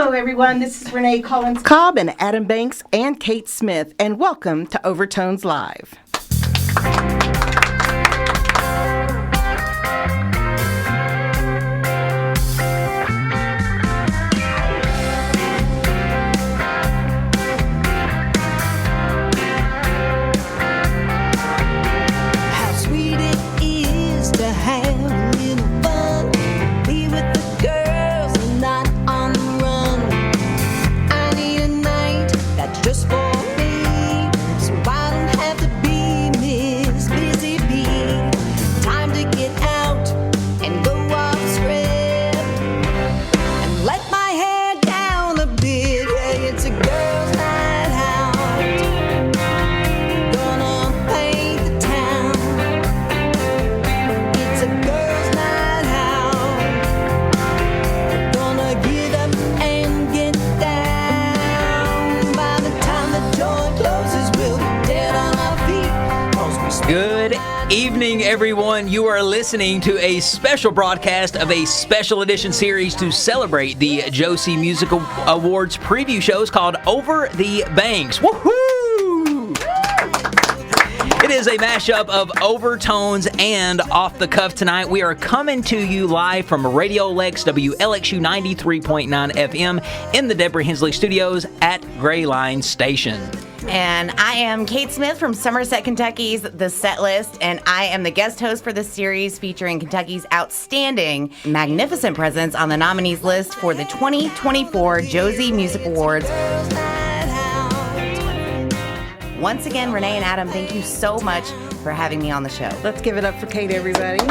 Hello, everyone. This is Renee Collins Cobb and Adam Banks and Kate Smith, and welcome to Overtones Live. Evening, everyone. You are listening to a special broadcast of a special edition series to celebrate the Josie Musical Awards preview shows called Over the Banks. Woohoo! It is a mashup of Overtones and Off the Cuff tonight. We are coming to you live from Radio Lex WLXU 93.9 FM in the Deborah Hensley Studios at Gray Line Station. And I am Kate Smith from Somerset, Kentucky's The Set List, and I am the guest host for this series featuring Kentucky's outstanding, magnificent presence on the nominees list for the 2024 Josie Music Awards. Once again, Renee and Adam, thank you so much for having me on the show. Let's give it up for Kate, everybody.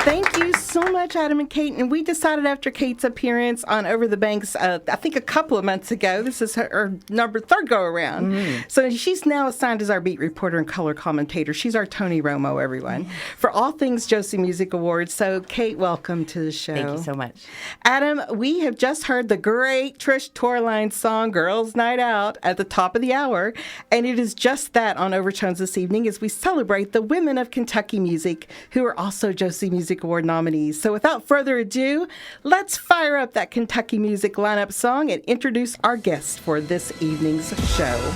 Thank you so much, Adam and Kate. And we decided after Kate's appearance on Over the Banks, I think a couple of months ago, this is her third go-around. Mm-hmm. So she's now assigned as our beat reporter and color commentator. She's our Tony Romo, everyone, for all things Josie Music Awards. So, Kate, welcome to the show. Thank you so much. Adam, we have just heard the great Trish Torline's song, Girls Night Out, at the top of the hour. And it is just that on Overtones this evening as we celebrate the women of Kentucky music who are also Josie Music Award nominees. So without further ado, let's fire up that Kentucky music lineup song and introduce our guest for this evening's show.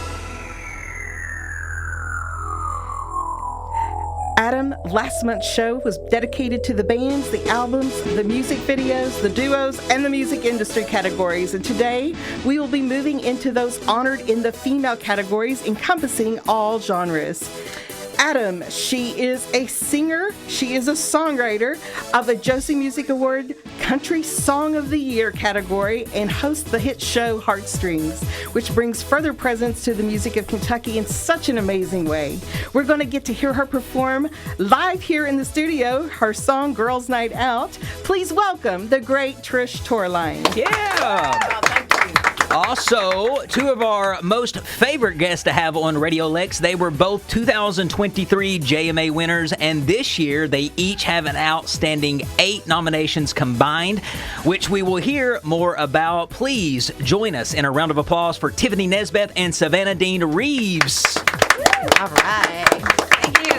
Adam, last month's show was dedicated to the bands, the albums, the music videos, the duos, and the music industry categories. And today, we will be moving into those honored in the female categories, encompassing all genres. Adam, she is a singer, she is a songwriter of a Josie Music Award Country Song of the Year category and hosts the hit show Heartstrings, which brings further presence to the music of Kentucky in such an amazing way. We're going to get to hear her perform live here in the studio, her song Girls Night Out. Please welcome the great Trish Torline. Yeah! Also, two of our most favorite guests to have on Radio Lex, they were both 2023 JMA winners, and this year they each have an outstanding 8 nominations combined, which we will hear more about. Please join us in a round of applause for TiffaneyNesbeth and Savannah Dean Reeves. All right. Thank you.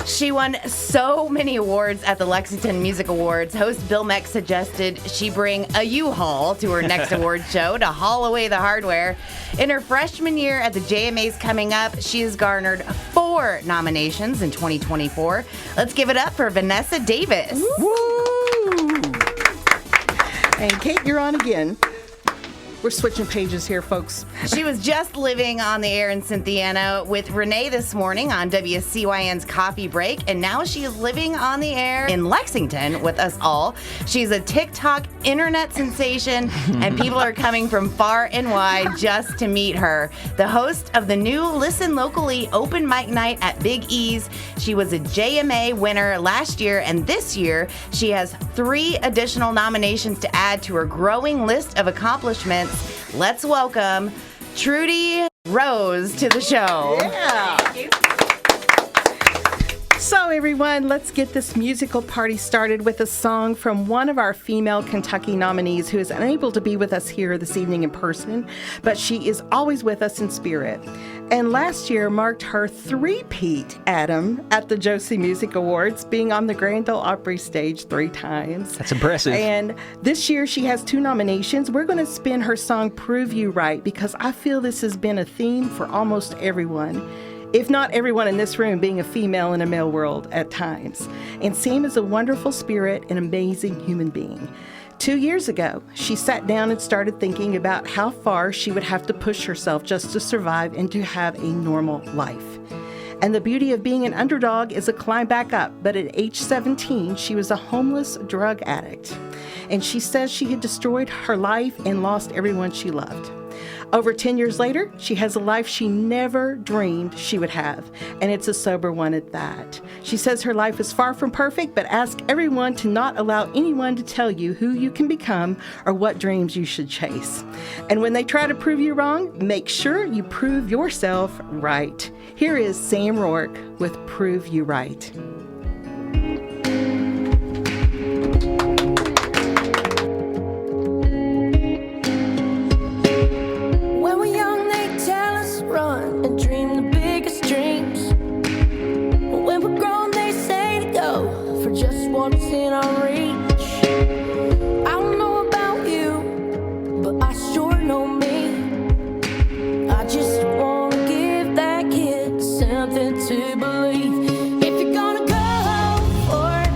She won so many awards at the Lexington Music Awards. Host Bill Meck suggested she bring a U-Haul to her next award show to haul away the hardware. In her freshman year at the JMAs coming up, she has garnered 4 nominations in 2024. Let's give it up for Vanessa Davis. Woo! And Kate, you're on again. We're switching pages here, folks. She was just living on the air in Cynthiana with Renee this morning on WCYN's Coffee Break, and now she is living on the air in Lexington with us all. She's a TikTok internet sensation, and people are coming from far and wide just to meet her. The host of the new Listen Locally open mic night at Big E's. She was a JMA winner last year, and this year she has 3 additional nominations to add to her growing list of accomplishments. Let's welcome Trudy Rose to the show. Yeah. Thank you. So, Hello, everyone. Let's get this musical party started with a song from one of our female Kentucky nominees who is unable to be with us here this evening in person, but she is always with us in spirit. And last year marked her three-peat, Adam, at the Josie Music Awards, being on the Grand Ole Opry stage 3 times. That's impressive. And this year she has 2 nominations. We're going to spin her song Prove You Right because I feel this has been a theme for almost everyone, if not everyone in this room being a female in a male world at times. And Sam is a wonderful spirit and amazing human being. 2 years ago, she sat down and started thinking about how far she would have to push herself just to survive and to have a normal life. And the beauty of being an underdog is a climb back up, but at age 17, she was a homeless drug addict. And she says she had destroyed her life and lost everyone she loved. Over 10 years later, she has a life she never dreamed she would have, and it's a sober one at that. She says her life is far from perfect, but ask everyone to not allow anyone to tell you who you can become or what dreams you should chase. And when they try to prove you wrong, make sure you prove yourself right. Here is Sam Rourke with Prove You Right. What's in our reach? I don't know about you, but I sure know me. I just want to give that kid something to believe. If you're gonna go for it,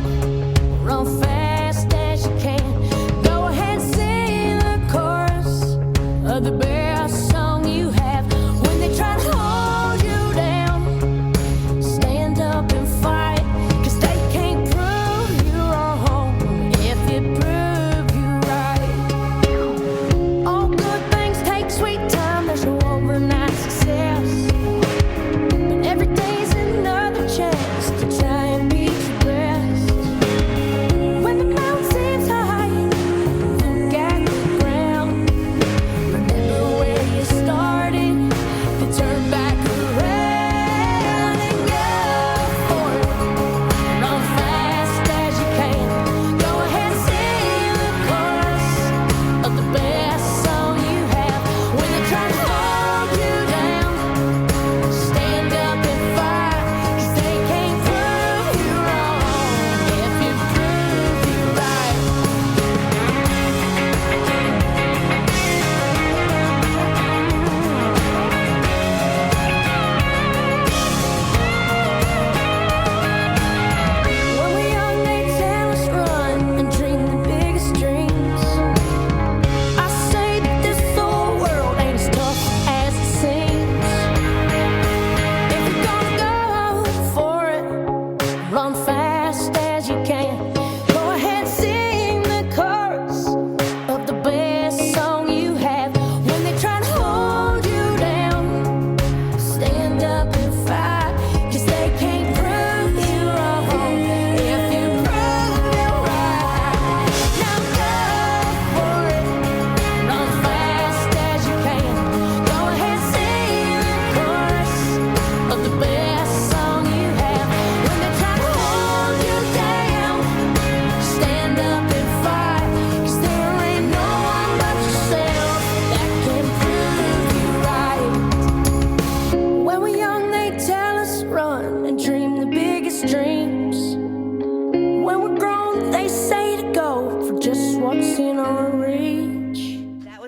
run fast as you can. Go ahead and sing the chorus of the best song you have. When they try to hold you down, stand up and fight.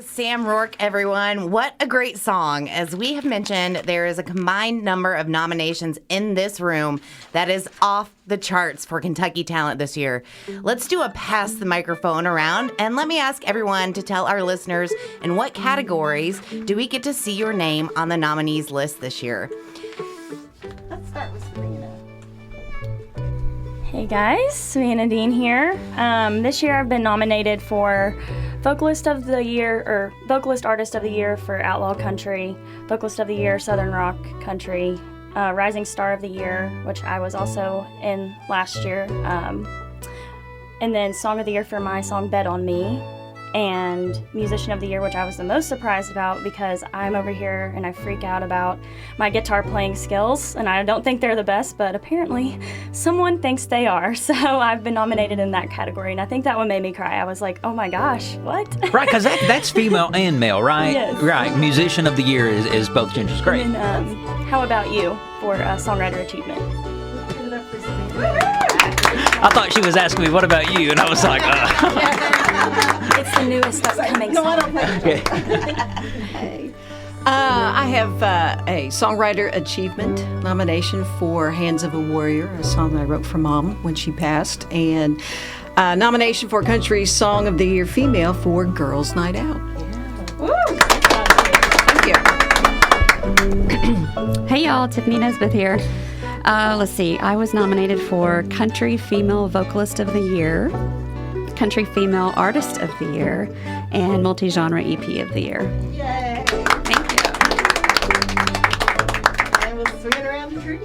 Sam Rourke, everyone. What a great song. As we have mentioned, there is a combined number of nominations in this room that is off the charts for Kentucky talent this year. Let's do a pass the microphone around, and let me ask everyone to tell our listeners in what categories do we get to see your name on the nominees list this year. Let's start with Savannah. Hey guys, Savannah Dean here. This year I've been nominated for Vocalist of the Year, or Vocalist Artist of the Year for Outlaw Country, Vocalist of the Year, Southern Rock Country, Rising Star of the Year, which I was also in last year, and then Song of the Year for my song Bet on Me, and Musician of the Year, which I was the most surprised about because I'm over here and I freak out about my guitar playing skills, and I don't think they're the best, but apparently someone thinks they are. So I've been nominated in that category, and I think that one made me cry. I was like, oh my gosh, what? Right, because that's female and male, right? Yes. Right. Musician of the Year is both genders. Great. And how about you for Songwriter Achievement? I thought she was asking me, what about you? And I was like, It's the newest upcoming No, I song. don't think I have a Songwriter Achievement nomination for Hands of a Warrior, a song I wrote for Mom when she passed, and a nomination for Country Song of the Year Female for Girls Night Out. Thank you. Hey y'all, TiffaneyNesbeth here. Let's see, I was nominated for Country Female Vocalist of the Year, Country Female Artist of the Year, and Multi-Genre EP of the Year. Yay. Thank you. And we'll swing it around the tree.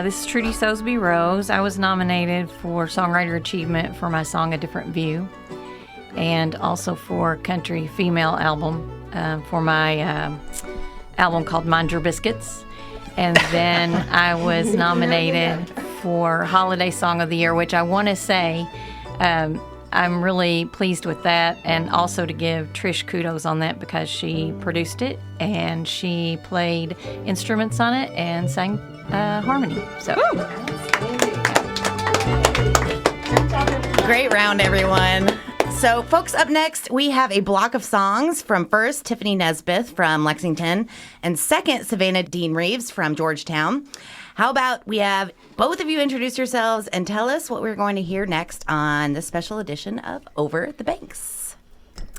This is Trudy Sosby Rose. I was nominated for Songwriter Achievement for my song A Different View, and also for Country Female Album for my album called Mind Your Biscuits. And then I was nominated for Holiday Song of the Year, which I want to say I'm really pleased with that, and also to give Trish kudos on that because she produced it and she played instruments on it and sang harmony. So, Great round, everyone. So, folks, up next, we have a block of songs from first TiffaneyNesbeth from Lexington and second Savannah Dean Reeves from Georgetown. How about we have both of you introduce yourselves and tell us what we're going to hear next on this special edition of Over the Banks.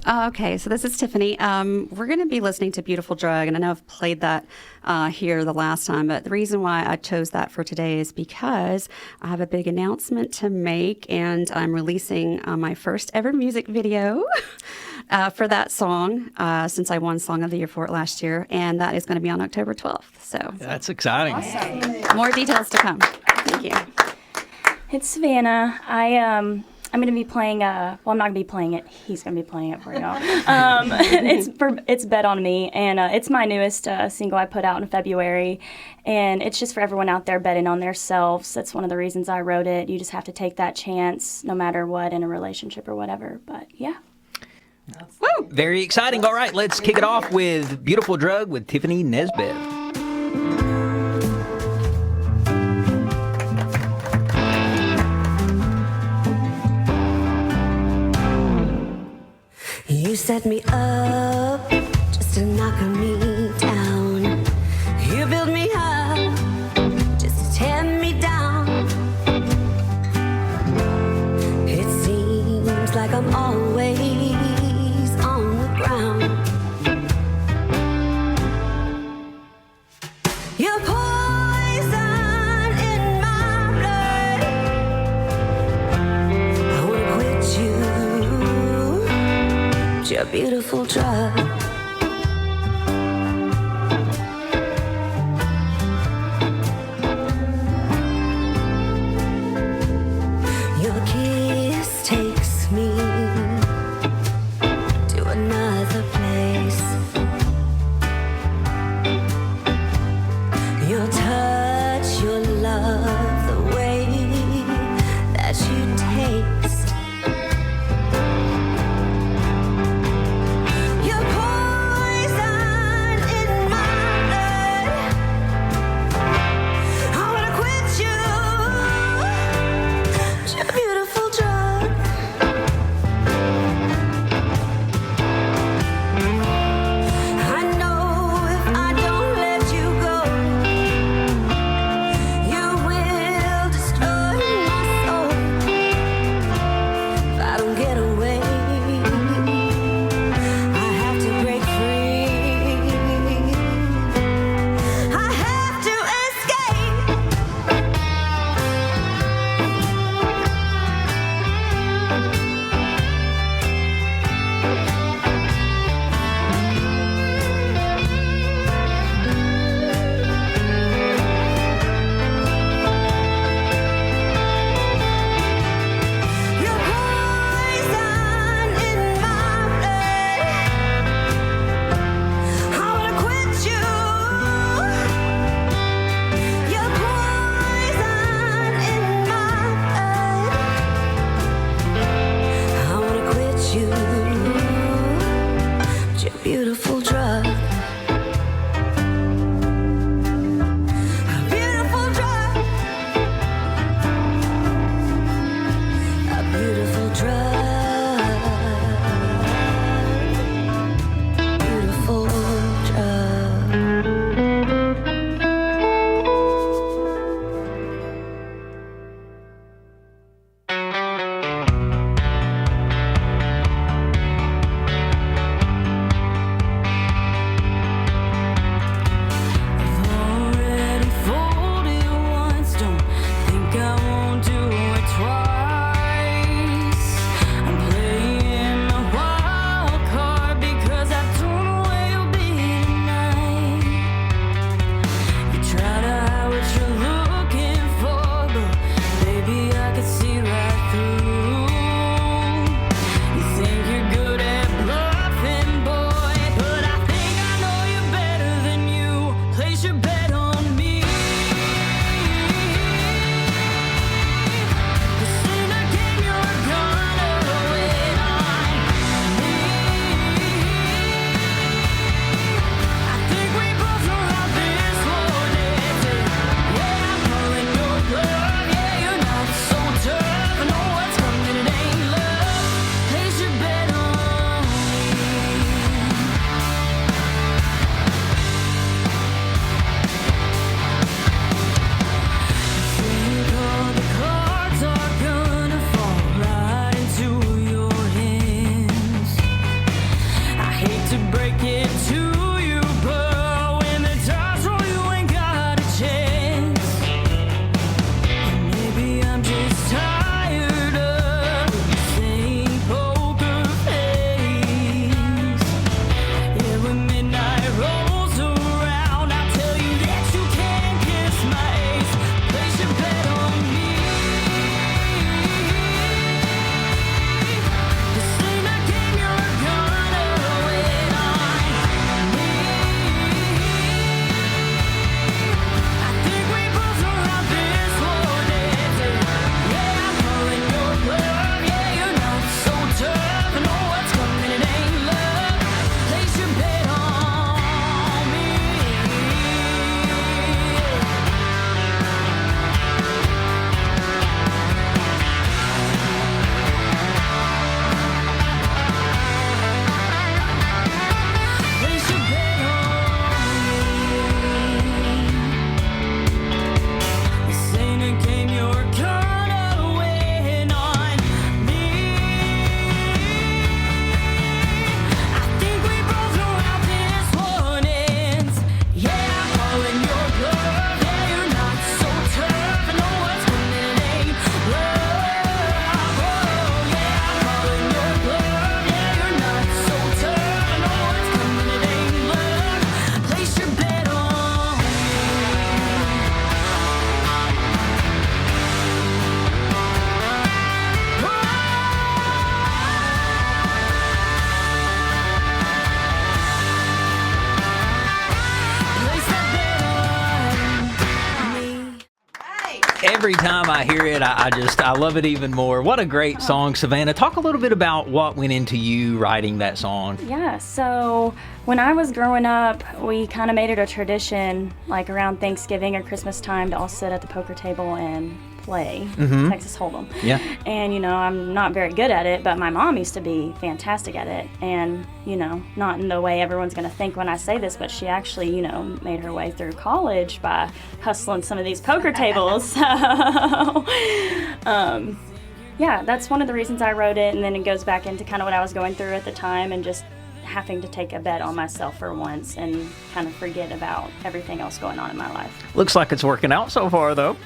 Okay, so this is Tiffany. We're going to be listening to Beautiful Drug, and I know I've played that here the last time, but the reason why I chose that for today is because I have a big announcement to make, and I'm releasing my first ever music video for that song since I won Song of the Year for it last year, and that is going to be on October 12th. So that's exciting. more details to come. Thank you. It's Savannah. I'm going to be playing, well, I'm not going to be playing it. He's going to be playing it for y'all. It's Bet On Me, and it's my newest single I put out in February, and it's just for everyone out there betting on themselves. That's one of the reasons I wrote it. You just have to take that chance no matter what in a relationship or whatever, but yeah. Woo! Very exciting. All right, let's kick it off with Beautiful Drug with TiffaneyNesbeth. You set me up just to knock me down. You build me up just to tear me down. It seems like I'm always on the ground. You're poison in my blood. I wanna quit you. You're a beautiful drug. Your kiss takes me to another place. Your touch, your love, the way that you taste. You're you. But you're a beautiful drug. A beautiful drug. A beautiful drug. Beautiful drug. Already folded once, don't think I won't do it twice. I'm playing my wild card because I don't know where you'll be tonight. You try to hide what you're looking for, but baby, I can see right through. You think you're good at bluffing, boy, but I think I know you better than you. Place your bet on me. This ain't a game you're gonna win on me. I think we both know how this one ends. Yeah, I'm calling your bluff. Yeah, you're not so tough. I know what's coming, it ain't love. Place your bet on me. Think all the cards are gonna fall right into your hands. I hate to break it to you, but when the dice roll, you ain't got a chance. And maybe I'm just tired of the same poker face. Yeah, when midnight rolls around, I'll tell you that you can't kiss my ace. Place your bet on me. This ain't a game you're gonna win on me. I think we both know how this one ends. Yeah, I'm calling your bluff. Yeah, you're not so tough. I know what's coming, it ain't love. Place your bet on me. Place your bet on me. This ain't a game you're gonna win on me. I think we both know how this one ends. Yeah, I'm calling your bluff. Yeah, you're not so tough. I know what's coming, it ain't love. Oh, yeah, I'm calling your bluff. Yeah, you're not so tough. I know what's coming, it ain't love. Place your bet on me. Place that bet on me. Every time I hear it, I love it even more. What a great song, Savannah. Talk a little bit about what went into you writing that song. Yeah, so when I was growing up, we kind of made it a tradition, like around Thanksgiving or Christmas time, to all sit at the poker table and play Texas Hold'em. Yeah. And, I'm not very good at it, but my mom used to be fantastic at it. And, not in the way everyone's going to think when I say this, but she actually, made her way through college by hustling some of these poker tables. So, yeah, that's one of the reasons I wrote it. And then it goes back into kind of what I was going through at the time and just having to take a bet on myself for once and kind of forget about everything else going on in my life. Looks like it's working out so far, though.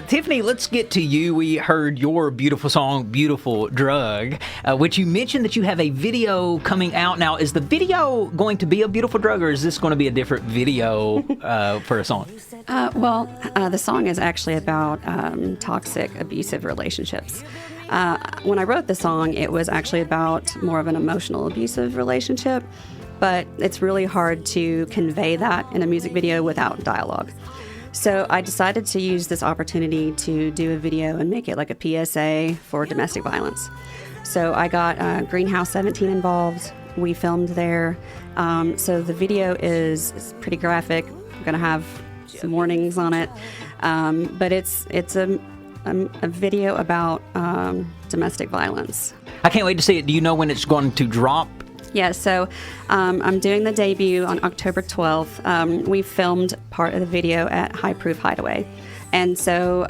Tiffany, let's get to you. We heard your beautiful song, Beautiful Drug, which you mentioned that you have a video coming out now. Is the video going to be a beautiful drug, or is this going to be a different video for a song? The song is actually about toxic, abusive relationships. When I wrote the song, it was actually about more of an emotional abusive relationship, but it's really hard to convey that in a music video without dialogue. So I decided to use this opportunity to do a video and make it like a PSA for domestic violence. So I got Greenhouse 17 involved. We filmed there. So the video is pretty graphic. I'm going to have some warnings on it. But it's a video about domestic violence. I can't wait to see it. Do you know when it's going to drop? Yeah, so I'm doing the debut on October 12th. We filmed part of the video at High Proof Hideaway. And so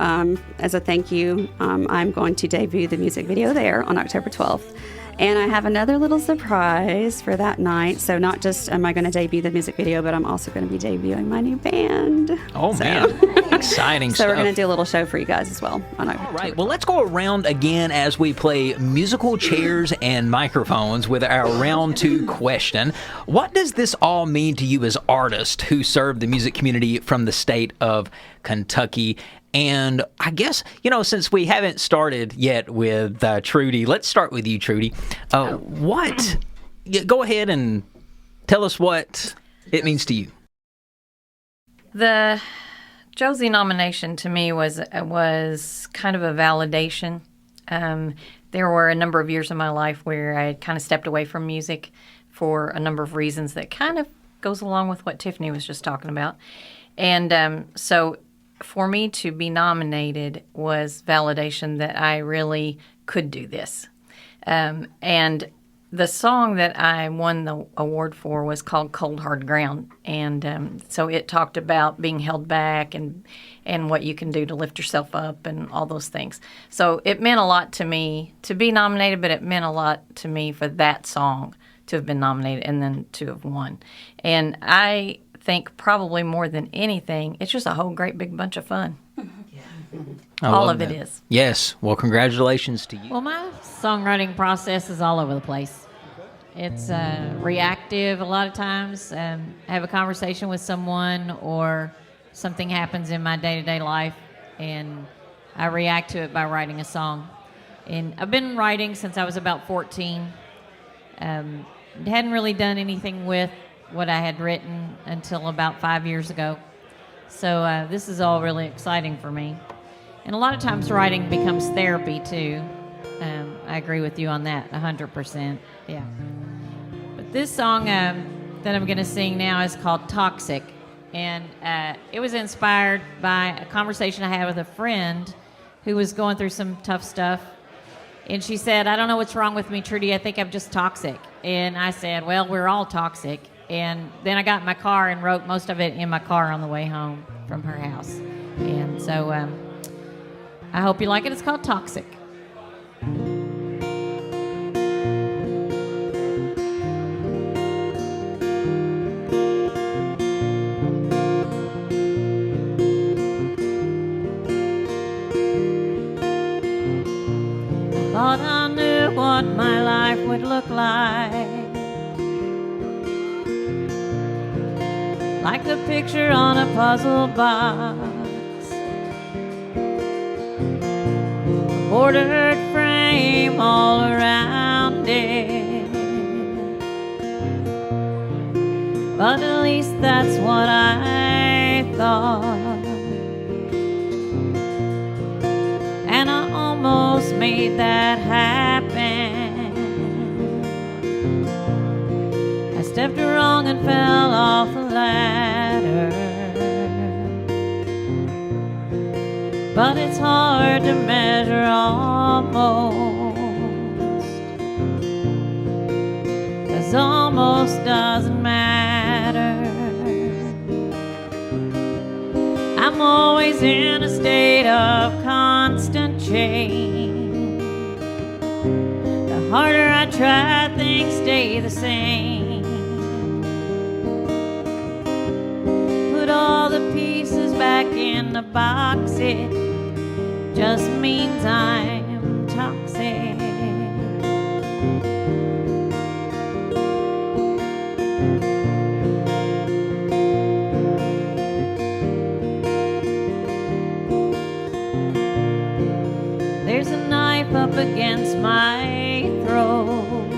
as a thank you, I'm going to debut the music video there on October 12th. And I have another little surprise for that night. So not just am I going to debut the music video, but I'm also going to be debuting my new band. Oh, man. Exciting So stuff. we're going to do a little show for you guys as well on October. All right, well, let's go around again as we play musical chairs and microphones with our round 2 question. What does this all mean to you as artists who serve the music community from the state of Kentucky? And I guess, since we haven't started yet with Trudy, let's start with you, Trudy. Go ahead and tell us what it means to you. The Josie nomination to me was kind of a validation. There were a number of years in my life where I had kind of stepped away from music for a number of reasons that kind of goes along with what Tiffany was just talking about. And so for me to be nominated was validation that I really could do this. And the song that I won the award for was called Cold Hard Ground. And so it talked about being held back and what you can do to lift yourself up and all those things. So it meant a lot to me to be nominated, but it meant a lot to me for that song to have been nominated and then to have won. And I think probably more than anything, it's just a whole great big bunch of fun. All of it is. Yes. Well, congratulations to you. Well, my songwriting process is all over the place. It's reactive a lot of times. I have a conversation with someone or something happens in my day-to-day life, and I react to it by writing a song. And I've been writing since I was about 14. Hadn't really done anything with what I had written until about 5 years ago. So this is all really exciting for me. And a lot of times writing becomes therapy too. I agree with you on that, 100%. Yeah. But this song that I'm going to sing now is called Toxic. And it was inspired by a conversation I had with a friend who was going through some tough stuff. And she said, I don't know what's wrong with me, Trudy. I think I'm just toxic. And I said, well, we're all toxic. And then I got in my car and wrote most of it in my car on the way home from her house. And so I hope you like it. It's called Toxic. Thought I knew what my life would look like the picture on a puzzle box, bordered frame all around it. But at least that's what I thought, and I almost made that happen. I stepped wrong and fell off the ladder, but it's hard to measure almost, 'cause almost doesn't matter. I'm always in a state of constant change. The harder I try, things stay the same. Put all the pieces back in the box, it just means I'm toxic. There's a knife up against my throat.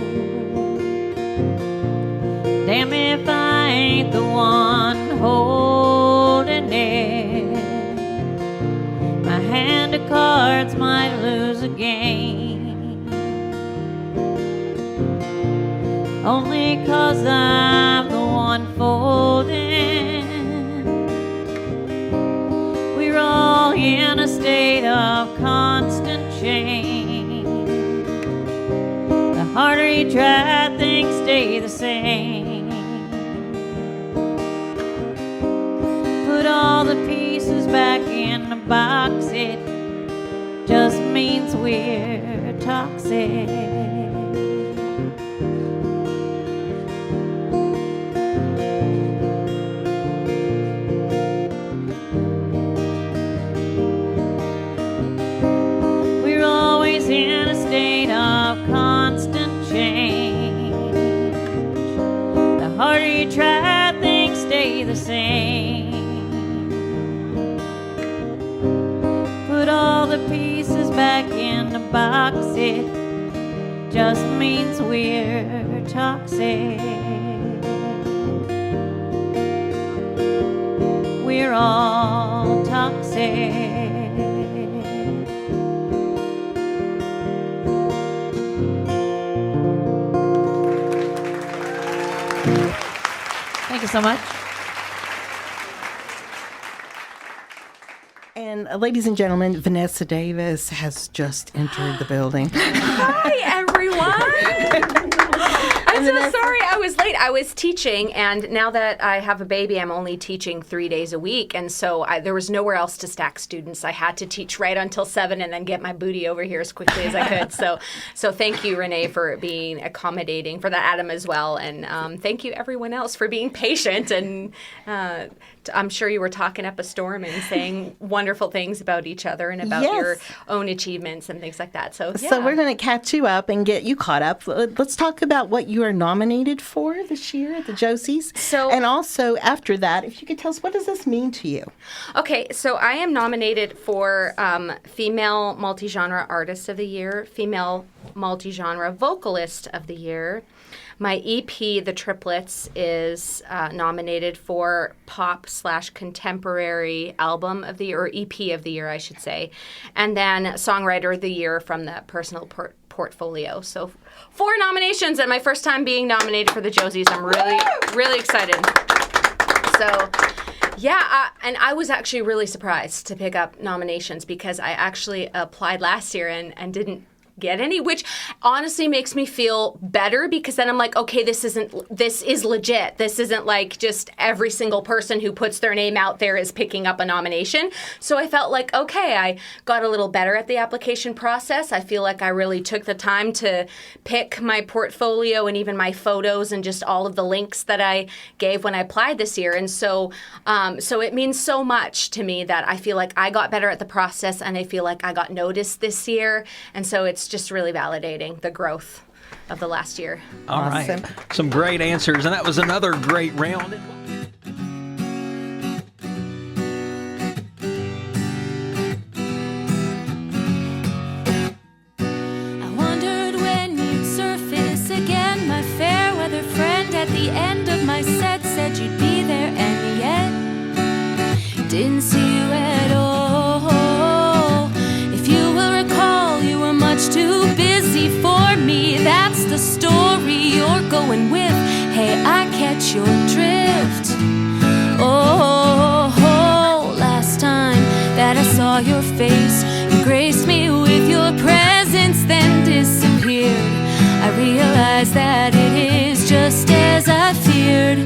Damn if I ain't the one holding it. My hand of cards might lose a game. only 'cause I'm the one folding. We're all in a state of constant change. The harder you try, things stay the same. Put all the pieces back in the box, it just means we're toxic. We're always in a state of constant change. The harder you try, things stay the same. Put all the pieces back in the box, it just means we're toxic. We're all toxic. Thank you so much. And ladies and gentlemen, Vanessa Davis has just entered the building. Hi, everyone. I'm so sorry I was late. I was teaching, and now that I have a baby, I'm only teaching 3 days a week, and so there was nowhere else to stack students. I had to teach right until 7 and then get my booty over here as quickly as I could. So thank you, Renee, for being accommodating, for that, Adam, as well, and thank you, everyone else, for being patient. And I'm sure you were talking up a storm and saying wonderful things about each other and about your own achievements and things like that. So we're going to catch you up and get you caught up. Let's talk about what you are nominated for this year at the Josies. And also after that, if you could tell us, what does this mean to you? Okay, so I am nominated for Female Multi-Genre Artist of the Year, Female Multi-Genre Vocalist of the Year. My EP, The Triplets, is nominated for Pop/Contemporary Album of the Year, or EP of the Year, I should say. And then Songwriter of the Year from the Personal Portfolio. So 4 nominations, and my first time being nominated for the Josies. I'm really, really excited. So, yeah, and I was actually really surprised to pick up nominations because I actually applied last year and didn't get any, which honestly makes me feel better because then I'm like, okay, this is legit. This isn't like just every single person who puts their name out there is picking up a nomination. So I felt like, okay, I got a little better at the application process. I feel like I really took the time to pick my portfolio and even my photos and just all of the links that I gave when I applied this year. And so it means so much to me that I feel like I got better at the process and I feel like I got noticed this year. And so it's just really validating the growth of the last year. All right. Some great answers, and that was another great round. I wondered when you'd surface again. My fair weather friend at the end of my set said you'd be there, and yet didn't see you at all. If you will recall, you were much too busy for me. That's the story you're going with. Hey, I catch your drift. Oh, last time that I saw your face, you graced me with your presence, then disappeared. I realized that it is just as I feared.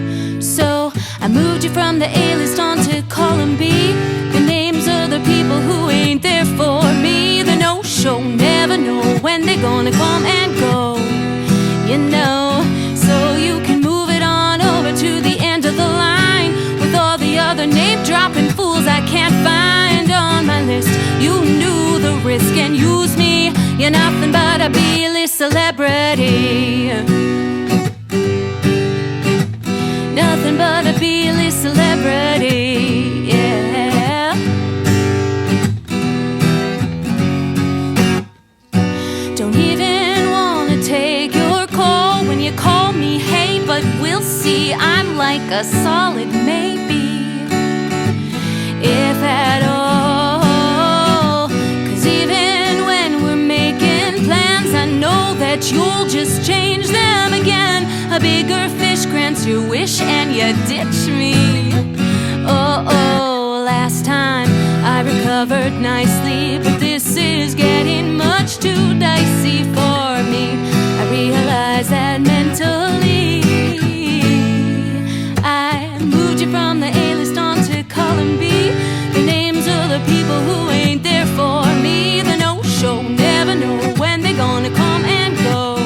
So I moved you from the A-list onto column B. The names of the people who ain't there for me. The no-show, never know when they're gonna come and go, you know. So you can move it on over to the end of the line with all the other name-dropping fools I can't find on my list. You knew the risk and used me. You're nothing but a B-list celebrity. Nothing but a B-list celebrity, yeah. Don't even wanna take your call when you call me, hey, but we'll see. I'm like a solid maybe, if at all. 'Cause even when we're making plans, I know that you'll just change them again. A bigger fish grants your wish and you ditch me. Oh, last time I recovered nicely, but this is getting much too dicey for me. I realize that mentally I moved you from the A-list onto column B. The names of the people who ain't there for me. The no-show, never know when they're gonna come and go,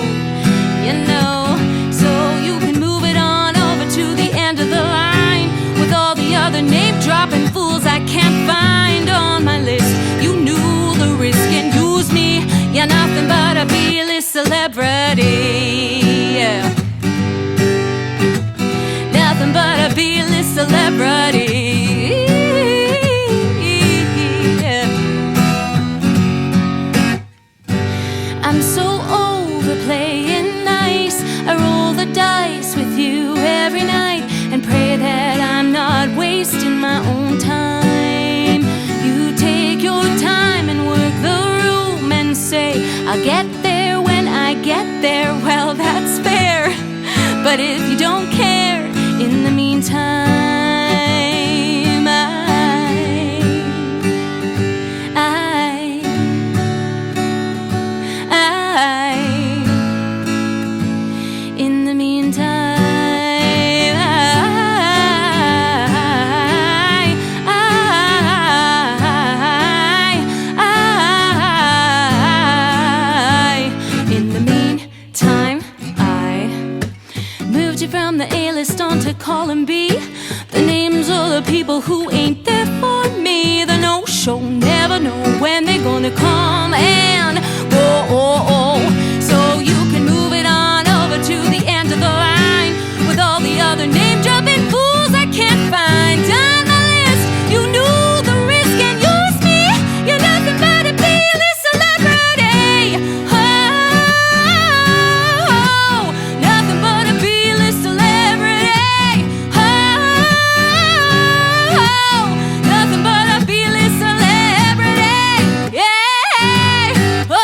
you know. So you can move it on over to the end of the line with all the other name-dropping fools I can't find on my list. You knew the risk and used me. You're nothing but a B-list celebrity, yeah. Nothing but a B-list celebrity, yeah. I'm so over playing nice. I roll the dice with you every night and pray that I'm not wasting my own time. You take your time and work the room and say, I'll get there when I get there. Well, that's fair, but if you don't care, in the meantime, in the meantime, in the meantime, I moved you from the A-list onto column B. The names of the people who ain't there for me. The no-show, never know when they're gonna come and go. So you can move it on over to the end of the line with all the other name-dropping fools I can't find on the list. You knew the risk and used me. You're nothing but a B-list celebrity. Oh, nothing but a B-list celebrity. Oh, nothing but a B-list celebrity. Yeah. Oh.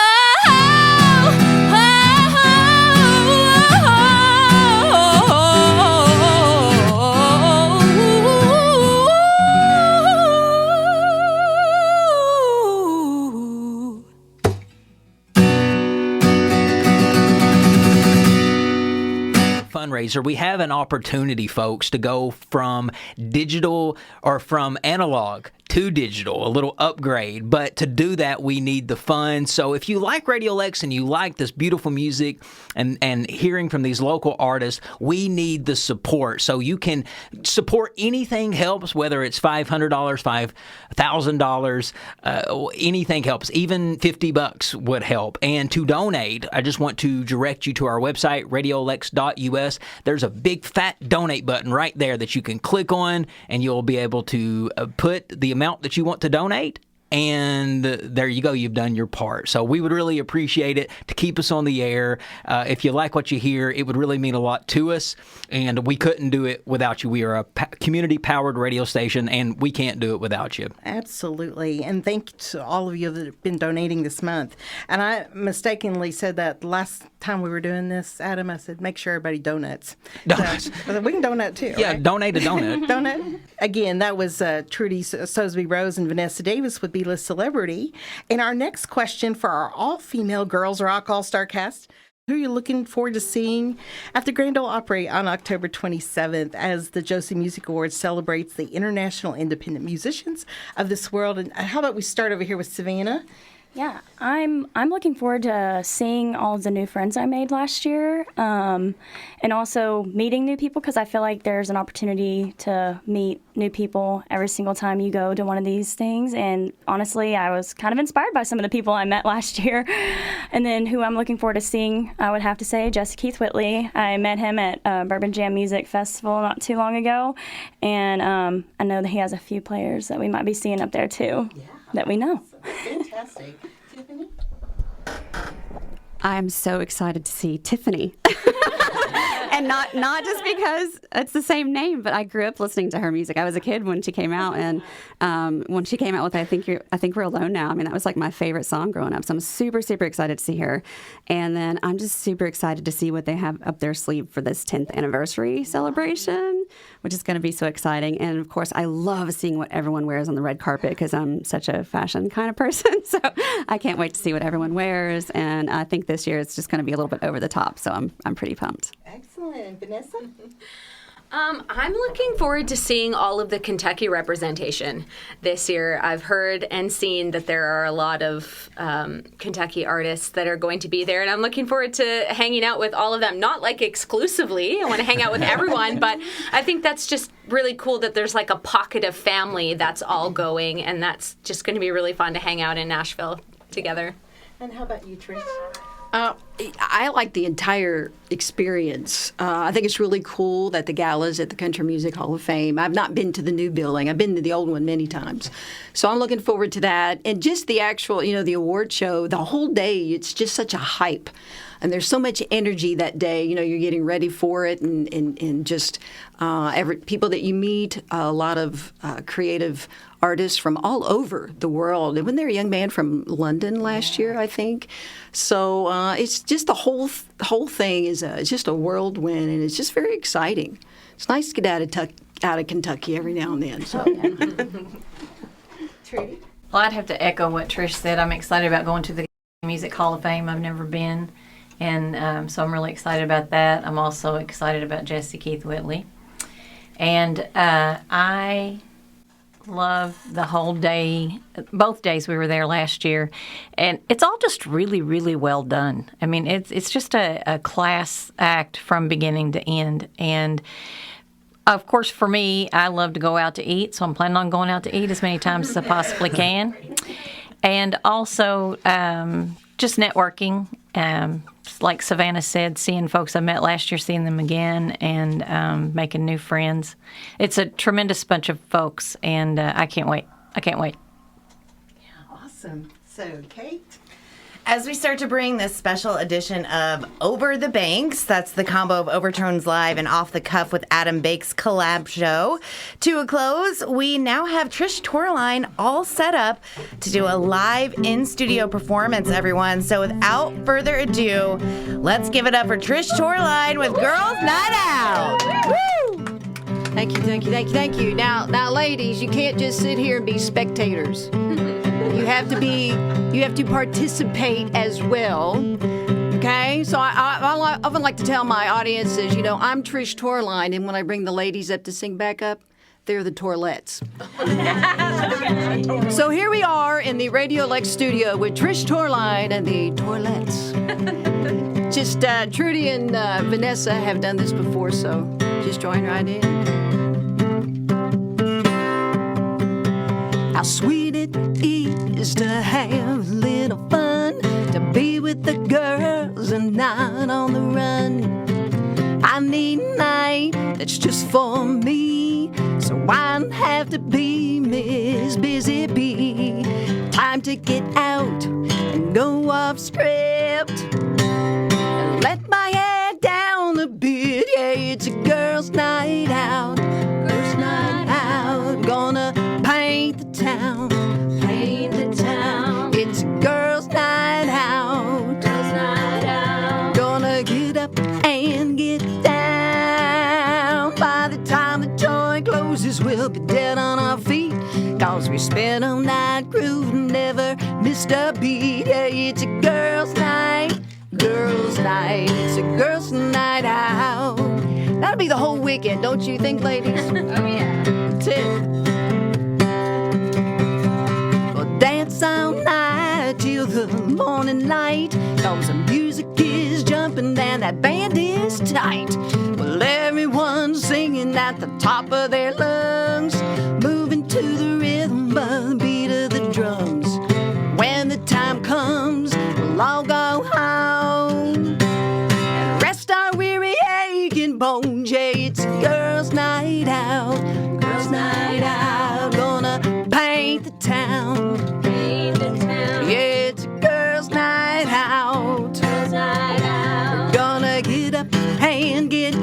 Fundraiser, we have an opportunity, folks, to go from digital or from analog to digital, a little upgrade. But to do that, we need the funds. So if you like Radio Lex and you like this beautiful music and hearing from these local artists, we need the support. So you can support. Anything helps, whether it's $500, $5,000, anything helps. Even $50 would help. And to donate, I just want to direct you to our website, radiolex.us. There's a big fat donate button right there that you can click on, and you'll be able to put the amount that you want to donate, and there you go. You've done your part. So we would really appreciate it to keep us on the air. If you like what you hear, it would really mean a lot to us, and we couldn't do it without you. We are a community-powered radio station, and we can't do it without you. Absolutely. And thank you to all of you that have been donating this month. And I mistakenly said that last time we were doing this, Adam, I said, make sure everybody donates. So, we can donate too. Yeah, right? donate a donut. Donate. Again, that was Trudy Sosby Rose and Vanessa Davis with B-List Celebrity. And our next question for our all-female Girls Rock All-Star cast: who are you looking forward to seeing at the Grand Ole Opry on October 27th as the Josie Music Awards celebrates the international independent musicians of this world? And how about we start over here with Savannah? Yeah, I'm looking forward to seeing all of the new friends I made last year, and also meeting new people, because I feel like there's an opportunity to meet new people every single time you go to one of these things. And honestly, I was kind of inspired by some of the people I met last year. And then who I'm looking forward to seeing, I would have to say, Jesse Keith Whitley. I met him at Bourbon Jam Music Festival not too long ago, and I know that he has a few players that we might be seeing up there too, that we know. Fantastic. Tiffany? I'm so excited to see Tiffany. and not just because it's the same name, but I grew up listening to her music. I was a kid when she came out, and when she came out with I think We're Alone Now. I mean, that was like my favorite song growing up. So I'm super, super excited to see her. And then I'm just super excited to see what they have up their sleeve for this 10th anniversary celebration, which is going to be so exciting. And of course, I love seeing what everyone wears on the red carpet because I'm such a fashion kind of person. So I can't wait to see what everyone wears. And I think this year it's just going to be a little bit over the top. So I'm pretty pumped. Excellent. Vanessa? I'm looking forward to seeing all of the Kentucky representation this year. I've heard and seen that there are a lot of Kentucky artists that are going to be there, and I'm looking forward to hanging out with all of them. Not like exclusively, I want to hang out with everyone, but I think that's just really cool that there's like a pocket of family that's all going, and that's just going to be really fun to hang out in Nashville together. And how about you, Trish? I like the entire experience. I think it's really cool that the gala's at the Country Music Hall of Fame. I've not been to the new building. I've been to the old one many times. So I'm looking forward to that. And just the actual, the award show, the whole day, it's just such a hype. And there's so much energy that day. You're getting ready for it, and just people that you meet, a lot of creative artists from all over the world. And wasn't there a young man from London last year, I think? So it's just the whole thing is it's just a whirlwind, and it's just very exciting. It's nice to get out of Kentucky every now and then. So. Trudy? Well, I'd have to echo what Trish said. I'm excited about going to the Music Hall of Fame. I've never been. And so I'm really excited about that. I'm also excited about Jesse Keith Whitley. And I love the whole day, both days we were there last year. And it's all just really, really well done. I mean, it's just a class act from beginning to end. And of course, for me, I love to go out to eat. So I'm planning on going out to eat as many times as I possibly can. And also just networking. Like Savannah said, seeing folks I met last year, seeing them again, and making new friends. It's a tremendous bunch of folks, and I can't wait. Awesome. So, Kate? As we start to bring this special edition of Over the Banks, that's the combo of Overtones Live and Off the Cuff with Adam Bake's collab show, to a close, we now have Trish Torline all set up to do a live in-studio performance, everyone. So without further ado, let's give it up for Trish Torline with Girls Night Out. Woo! Thank you. Now, ladies, you can't just sit here and be spectators. You have to participate as well. Okay? So I often like to tell my audiences, I'm Trish Torline, and when I bring the ladies up to sing back up, they're the Torlettes. So here we are in the Radio Lex studio with Trish Torline and the Torlettes. Just Trudy and Vanessa have done this before, so just join right in. How sweet it is to have a little fun, to be with the girls and not on the run. I need a night that's just for me, so I don't have to be Miss Busy Bee. Time to get out and go off script and let my hair down a bit. Yeah, it's a girls' night out. Girls' night out. Gonna paint the town. Paint the town. It's a girls' night out. Girls' night out. Gonna get up and get down. By the time the joint closes, we'll be dead on our feet, 'cause we spent all night grooving, never missed a beat. Yeah, it's a girls' night. Girls' night. It's a girls' night out. That'll be the whole weekend, don't you think, ladies? Oh, yeah. That's it. We'll dance all night till the morning light, 'cause the music is jumping and that band is tight. Well, everyone's singing at the top of their lungs, moving to the rhythm of the beat of the drums. When the time comes, we'll all go home and rest our weary aching bones. Yeah, it's a girls' night out. Girls' night out. Gonna paint the town. Paint the town. Yeah, it's a girls' night out. Girls' night out. Gonna get up and get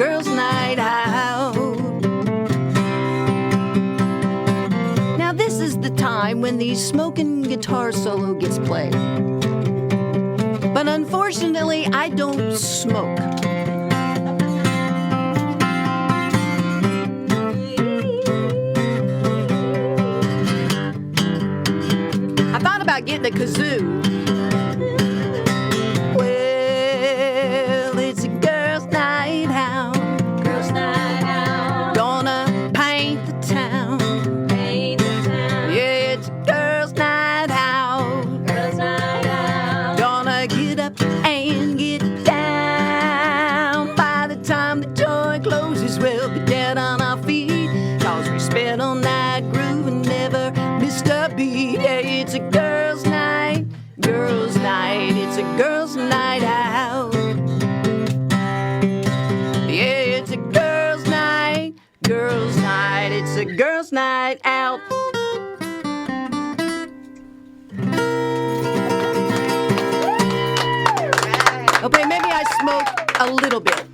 girls' night out. Now this is the time when the smoking guitar solo gets played. But unfortunately, I don't smoke. I thought about getting a kazoo. Well, it's a girls' night out. Girls' night out. Gonna paint the town. Paint the town. Yeah, it's a girls' night out. Girls' night out. Gonna get up and get down. By the time the joint closes, we'll be dead on our feet. 'Cause we spent all night grooving, never missed a beat. Yeah, it's a girls' night. Girls' night. It's a girls' night out. Yeah, it's a girls' night. Girls' night. It's a girls' night out. Okay, maybe I smoke a little bit.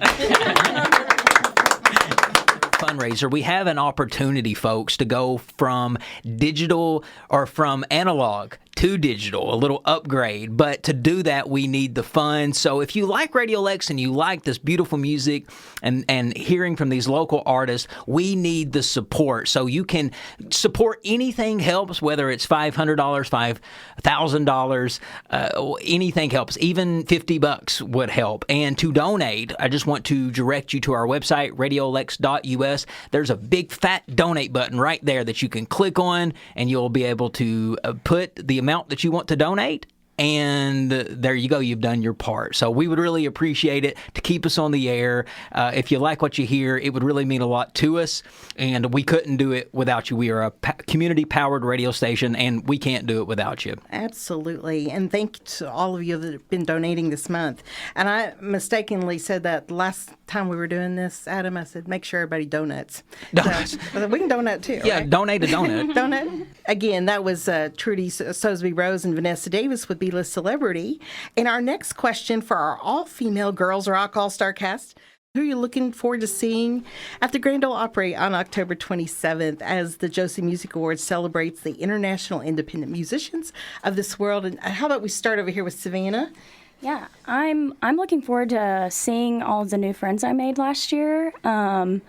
Fundraiser, we have an opportunity, folks, to go from digital or from analog to digital, a little upgrade. But to do that, we need the funds. So if you like Radio Lex and you like this beautiful music and hearing from these local artists, we need the support. So you can support anything helps, whether it's $500, $5,000, anything helps. Even $50 would help. And to donate, I just want to direct you to our website, radiolex.us. There's a big fat donate button right there that you can click on, and you'll be able to put the amount that you want to donate, and there you go. You've done your part. So we would really appreciate it to keep us on the air. If you like what you hear, it would really mean a lot to us, and we couldn't do it without you. We are a community-powered radio station, and we can't do it without you. Absolutely. And thank you to all of you that have been donating this month. And I mistakenly said that last time we were doing this, Adam, I said, make sure everybody donuts. So, we can donut too. Yeah, right? donate a donut. Donut. Again, that was Trudy Sosby Rose and Vanessa Davis with B-List Celebrity. And our next question for our all-female Girls Rock All-Star cast: who are you looking forward to seeing at the Grand Ole Opry on October 27th as the Josie Music Awards celebrates the international independent musicians of this world? And how about we start over here with Savannah? Yeah, I'm looking forward to seeing all of the new friends I made last year, and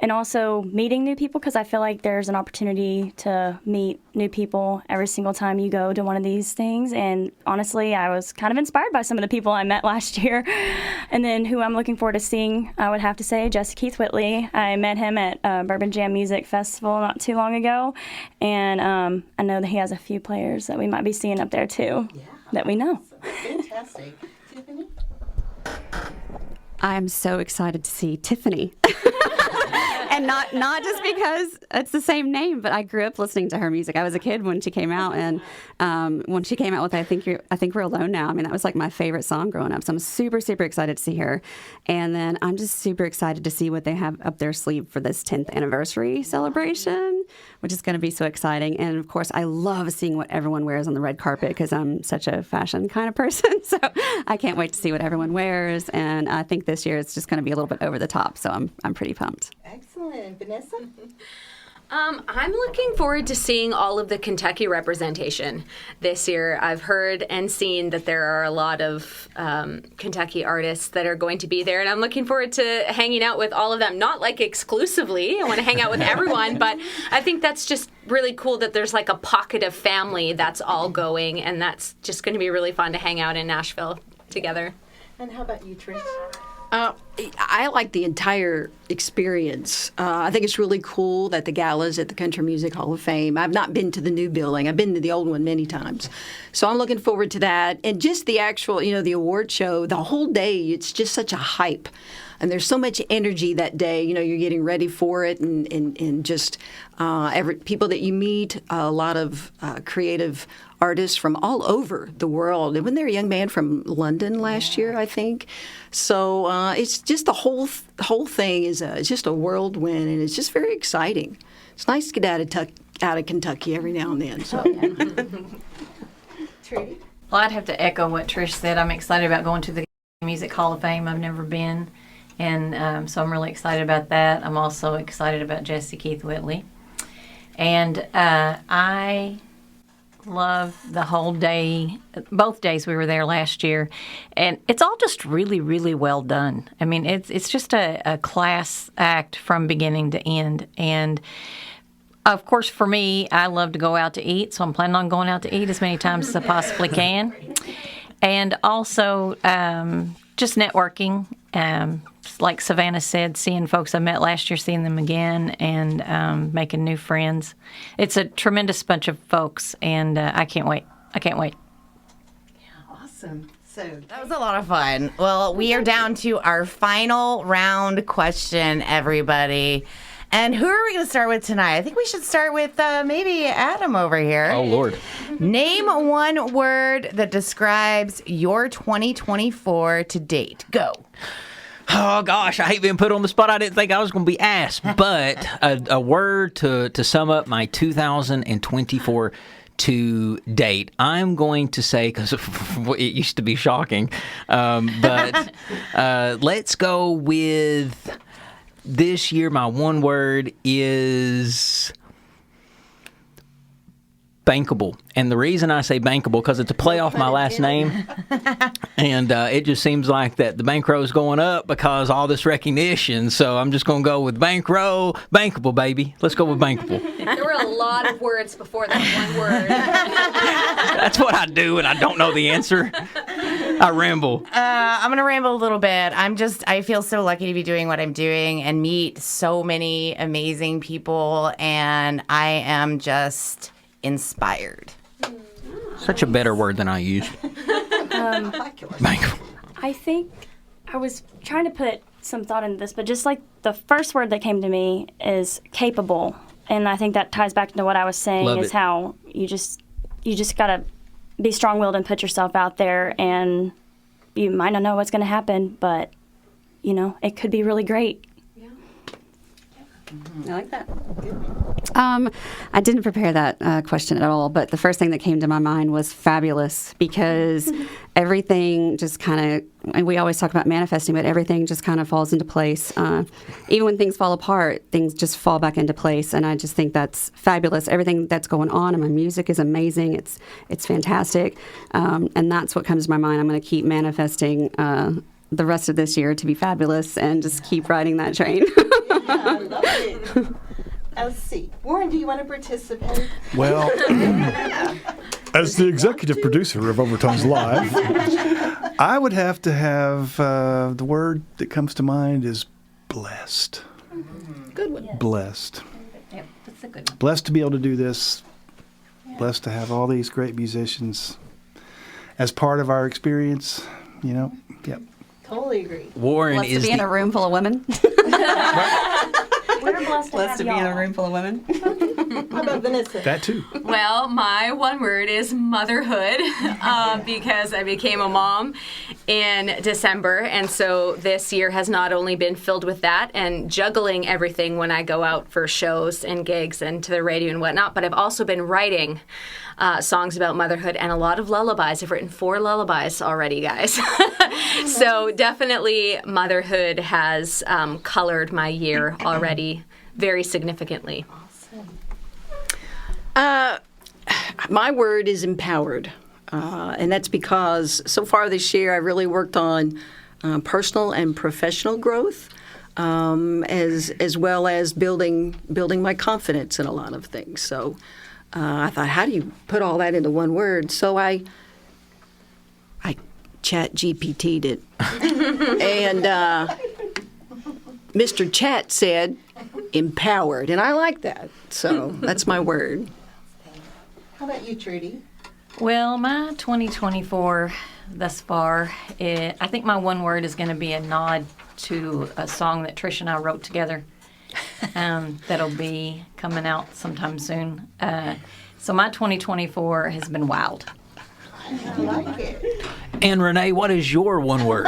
also meeting new people, because I feel like there's an opportunity to meet new people every single time you go to one of these things. And honestly, I was kind of inspired by some of the people I met last year. And then who I'm looking forward to seeing, I would have to say, Jesse Keith Whitley. I met him at Bourbon Jam Music Festival not too long ago, and I know that he has a few players that we might be seeing up there too, that we know. Fantastic. Tiffany? I'm so excited to see Tiffany. And not just because it's the same name, but I grew up listening to her music. I was a kid when she came out, and when she came out with I think We're Alone Now, I mean, that was like my favorite song growing up. So I'm super, super excited to see her. And then I'm just super excited to see what they have up their sleeve for this 10th anniversary celebration, which is going to be so exciting. And of course, I love seeing what everyone wears on the red carpet, because I'm such a fashion kind of person. So I can't wait to see what everyone wears. And I think this year it's just going to be a little bit over the top. So I'm pretty pumped. Excellent. Vanessa? I'm looking forward to seeing all of the Kentucky representation this year. I've heard and seen that there are a lot of Kentucky artists that are going to be there, and I'm looking forward to hanging out with all of them. Not like exclusively, I want to hang out with everyone, but I think that's just really cool that there's like a pocket of family that's all going, and that's just going to be really fun to hang out in Nashville together. And how about you, Trish? I like the entire experience. I think it's really cool that the gala's at the Country Music Hall of Fame. I've not been to the new building. I've been to the old one many times. So I'm looking forward to that. And just the actual, the award show, the whole day, it's just such a hype. And there's so much energy that day. You're getting ready for it, and just people that you meet, a lot of creative artists from all over the world. And wasn't there a young man from London last year, I think? So it's just the whole thing is it's just a whirlwind, and it's just very exciting. It's nice to get out of Kentucky every now and then. So. Trudy? Well, I'd have to echo what Trish said. I'm excited about going to the Music Hall of Fame. I've never been. And so I'm really excited about that. I'm also excited about Jesse Keith Whitley. And I love the whole day, both days we were there last year. And it's all just really, really well done. I mean, it's just a class act from beginning to end. And of course, for me, I love to go out to eat, so I'm planning on going out to eat as many times as I possibly can. And also just networking. Like Savannah said, seeing folks I met last year, seeing them again, and making new friends. It's a tremendous bunch of folks, and I can't wait. I can't wait. Awesome. So That was a lot of fun. Well, we are down to our final round question, everybody. And who are we going to start with tonight? I think we should start with maybe Adam over here. Oh, Lord. Name one word that describes your 2024 to date. Go. Oh, gosh, I hate being put on the spot. I didn't think I was going to be asked. But a word to sum up my 2024 to date, I'm going to say, because it used to be shocking, but let's go with this year. My one word is bankable. And the reason I say bankable, because it's a play off my last name. And it just seems like that the bankroll is going up because all this recognition. So I'm just going to go with bankroll. Bankable, baby. Let's go with bankable. There were a lot of words before that one word. That's what I do, and I don't know the answer. I ramble. I'm going to ramble a little bit. I feel so lucky to be doing what I'm doing and meet so many amazing people. And I am just inspired. Such a better word than I use. Bankable. I think I was trying to put some thought into this, but just like the first word that came to me is capable. And I think that ties back to what I was saying. Love is it. how you just got to be strong-willed and put yourself out there, and you might not know what's going to happen, but, it could be really great. I like that. I didn't prepare that question at all, but the first thing that came to my mind was fabulous, because everything just kind of, and we always talk about manifesting, but everything just kind of falls into place. Even when things fall apart, things just fall back into place, and I just think that's fabulous. Everything that's going on, and my music is amazing. It's fantastic, and that's what comes to my mind. I'm going to keep manifesting the rest of this year to be fabulous and just keep riding that train. I love it. Let's see. Warren, do you want to participate? Well, as the executive producer of Overtones Live, I would have to have the word that comes to mind is blessed. Good one. Blessed. Yep, that's a good one. Blessed to be able to do this. Blessed to have all these great musicians as part of our experience. Yep. Totally agree. Warren Blessed is to be in a room full of women. We're blessed to have y'all. room full of women. How about Vanessa? That too. Well, my one word is motherhood, because I became a mom in December, and so this year has not only been filled with that and juggling everything when I go out for shows and gigs and to the radio and whatnot, but I've also been writing songs about motherhood and a lot of lullabies. I've written 4 lullabies already, guys. So definitely motherhood has colored my year already very significantly. My word is empowered. And that's because so far this year I really worked on personal and professional growth, as well as building my confidence in a lot of things. So I thought, how do you put all that into one word? So I chat GPT'd it. And Mr. Chat said empowered, and I like that. So that's my word. How about you, Trudy? Well, my 2024 thus far, I think my one word is going to be a nod to a song that Trish and I wrote together. That'll be coming out sometime soon. So my 2024 has been wild. I like it. And Renee, what is your one word?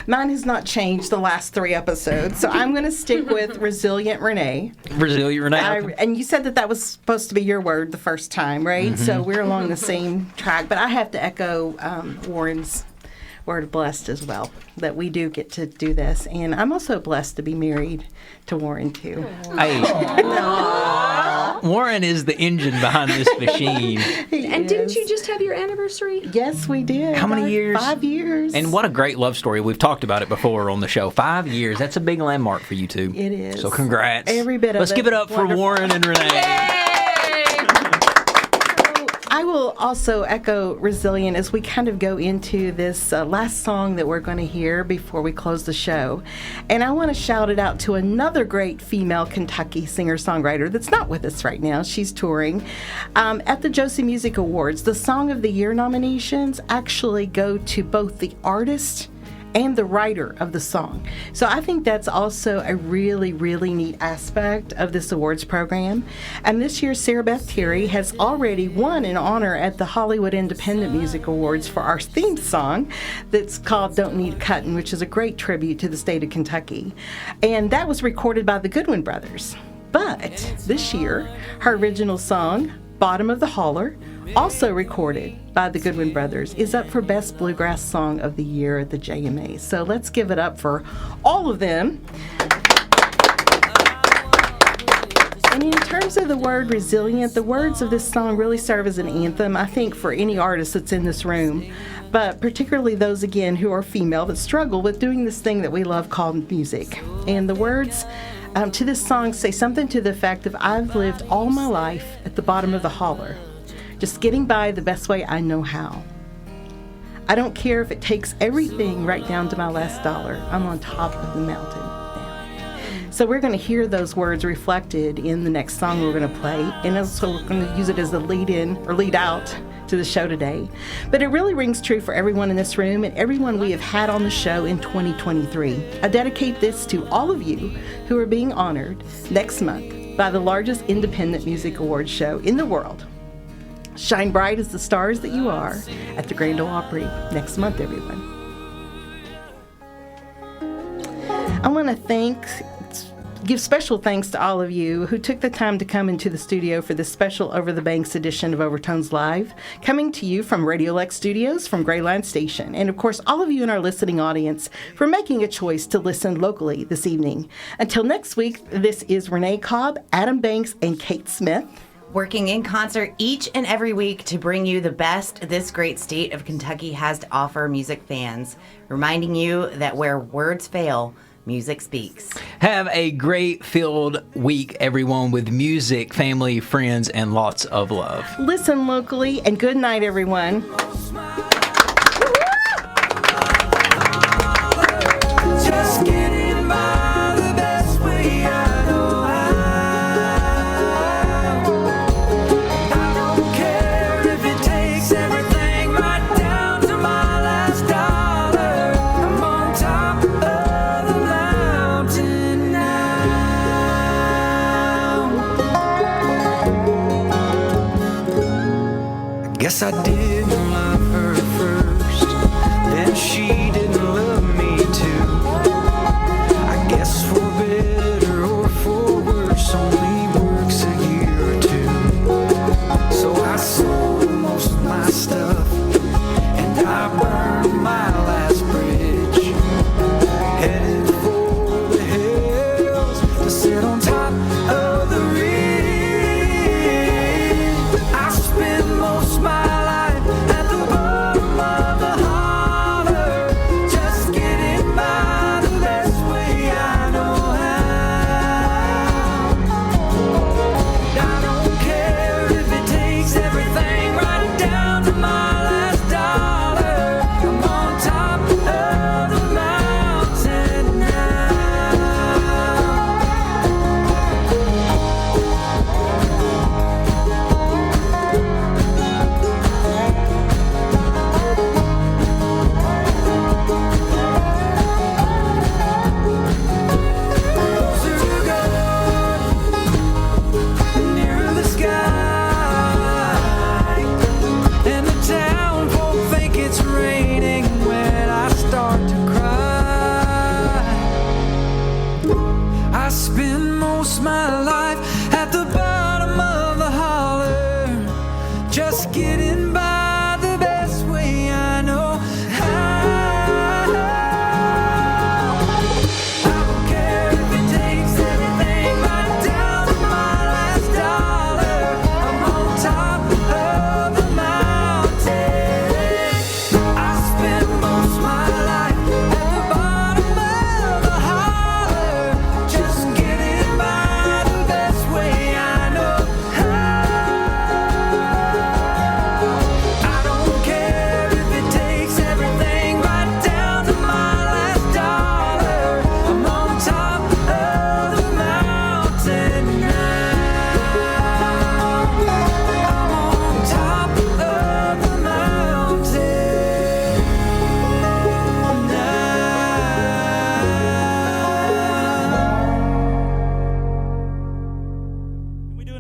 Mine has not changed the last 3 episodes, so I'm going to stick with resilient Renee. Resilient Renee. And you said that was supposed to be your word the first time, right? So we're along the same track. But I have to echo Warren's word blessed as well that we do get to do this. And I'm also blessed to be married to Warren, too. Hey. Warren is the engine behind this machine. And didn't you just have your anniversary? Yes, we did. How many years? 5 years. And what a great love story. We've talked about it before on the show. 5 years. That's a big landmark for you two. It is. So congrats. Every bit of Let's it. give it up Wonderful. for Warren and Renee. I will also echo Resilient as we kind of go into this last song that we're going to hear before we close the show. And I want to shout it out to another great female Kentucky singer-songwriter that's not with us right now. She's touring. At the Josie Music Awards, the Song of the Year nominations actually go to both the artist and the writer of the song. So I think that's also a really, really neat aspect of this awards program. And this year, Sarah Beth Terry has already won an honor at the Hollywood Independent Music Awards for our theme song that's called Don't Need Cuttin', which is a great tribute to the state of Kentucky. And that was recorded by the Goodwin Brothers. But this year, her original song, Bottom of the Holler, also recorded by the Goodwin Brothers, is up for Best Bluegrass Song of the Year at the JMA. So let's give it up for all of them. And in terms of the word resilient, the words of this song really serve as an anthem, I think, for any artist that's in this room, but particularly those, again, who are female that struggle with doing this thing that we love called music. And the words to this song say something to the effect of, I've lived all my life at the bottom of the holler, just getting by the best way I know how. I don't care if it takes everything right down to my last dollar. I'm on top of the mountain now. So we're going to hear those words reflected in the next song we're going to play, and also we're going to use it as a lead-in or lead-out to the show today. But it really rings true for everyone in this room and everyone we have had on the show in 2023. I dedicate this to all of you who are being honored next month by the largest independent music awards show in the world. Shine bright as the stars that you are at the Grand Ole Opry next month, everyone. I want to give special thanks to all of you who took the time to come into the studio for this special Over the Banks edition of Overtones Live, coming to you from Radio Lex Studios from Gray Line Station. And of course, all of you in our listening audience for making a choice to listen locally this evening. Until next week, this is Renee Cobb, Adam Banks, and Kate Smith, working in concert each and every week to bring you the best this great state of Kentucky has to offer music fans, reminding you that where words fail, music speaks. Have a great filled week, everyone, with music, family, friends, and lots of love. Listen locally, and good night, everyone. Just getting by the best way I know how. I don't care if it takes everything right down to my last dollar. I'm on top of the mountain now. I guess I didn't love her first, then she didn't love me too. I guess for better or for worse, only works a year or two. So I sold most of my stuff and I burned my last bridge, headed for the hills to sit on top of the ridge. I spent most of my life at the bottom of the holler, just getting by the best way I know how. I don't care if it takes everything right down to my last dollar. I'm on top of the mountain now. Closer to God, nearer the sky, and the town folk think it's raining when I start to cry. I spend most of my life at the bottom of the holler, just getting by the best way I know how.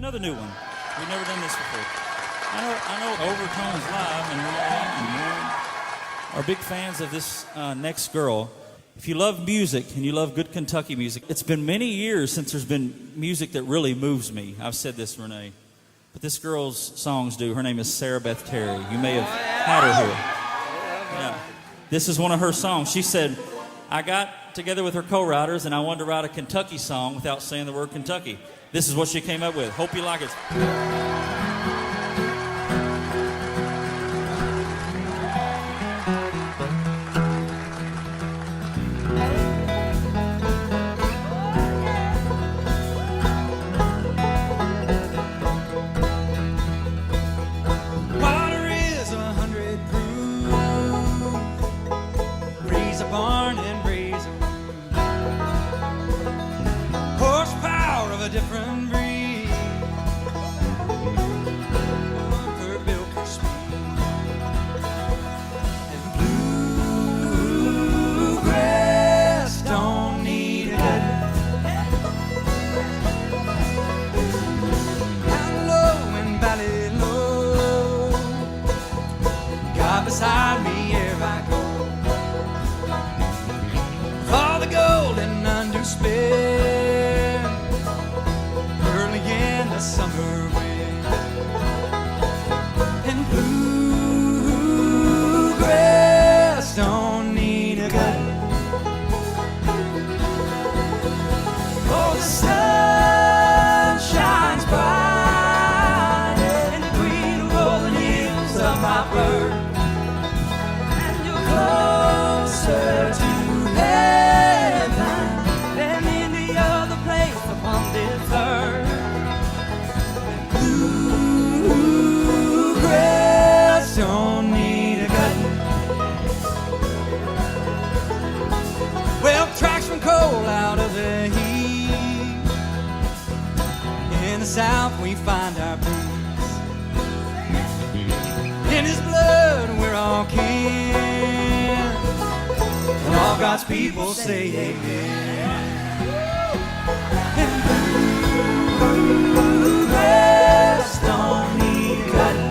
another new one. We've never done this before. I know Overtones Live and Renee and Warren are big fans of this next girl. If you love music and you love good Kentucky music, it's been many years since there's been music that really moves me. I've said this, Renee. But this girl's songs do. Her name is Sarah Beth Terry. You may have had her here. Yeah. This is one of her songs. She said, I got together with her co-writers and I wanted to write a Kentucky song without saying the word Kentucky. This is what she came up with. Hope you like it. Water is 100 proof. Raise a barn and raise a roof. Horsepower of a different breed. For milk or speed. And bluegrass don't need a cutting. Down low and valley low. God beside me ere I go. For the golden underspin early in the summer wind. And bluegrass don't need a cut. Oh, the sun shines bright in the green rolling hills of my bird. And you're closer to heaven than any other place upon this earth. And bluegrass don't need a cutting. Well, tracks from coal out of the heat. In the south we find our peace. In his blood we're all kin. And all God's people say amen. And bluegrass don't need cutting.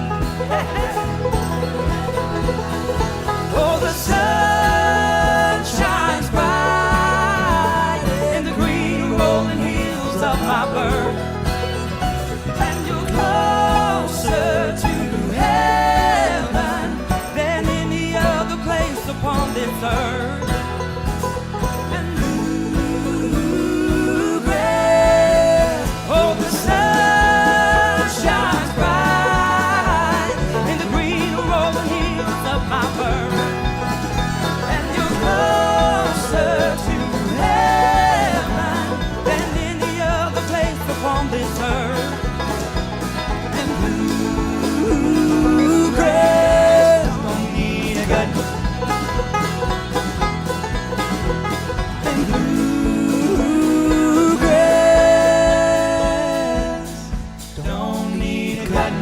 Oh, the sun shines bright in the green rolling hills of my birth. And you're closer to heaven than any other place upon this earth. And bluegrass, oh, the sun shines bright in the green rolling hills of my birth. And you're closer to heaven than any other place upon this earth. And bluegrass don't need a gun. And bluegrass don't need a gun.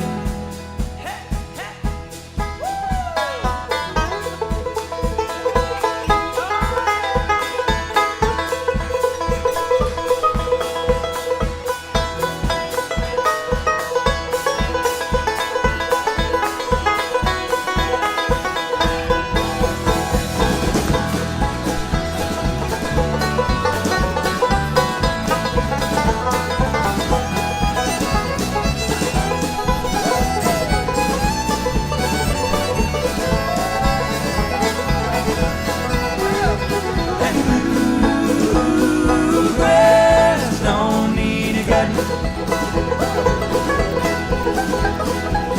Bluegrass don't need a gun.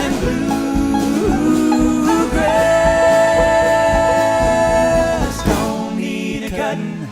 And bluegrass don't need a cutting.